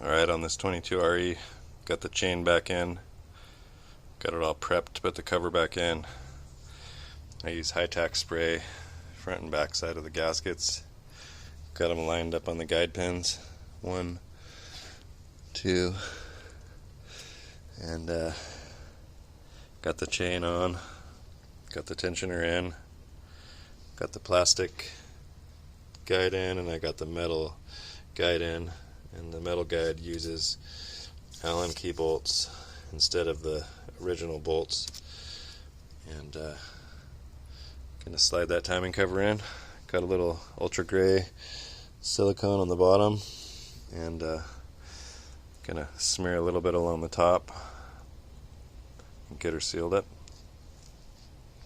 Alright, on this 22RE, got the chain back in, got it all prepped to put the cover back in. I use high-tack spray, front and back side of the gaskets. Got them lined up on the guide pins, 1, 2, and got the chain on, got the tensioner in, got the plastic guide in, and I got the metal guide in. And the metal guide uses Allen key bolts instead of the original bolts. And gonna slide that timing cover in. Got a little ultra gray silicone on the bottom, and gonna smear a little bit along the top and get her sealed up.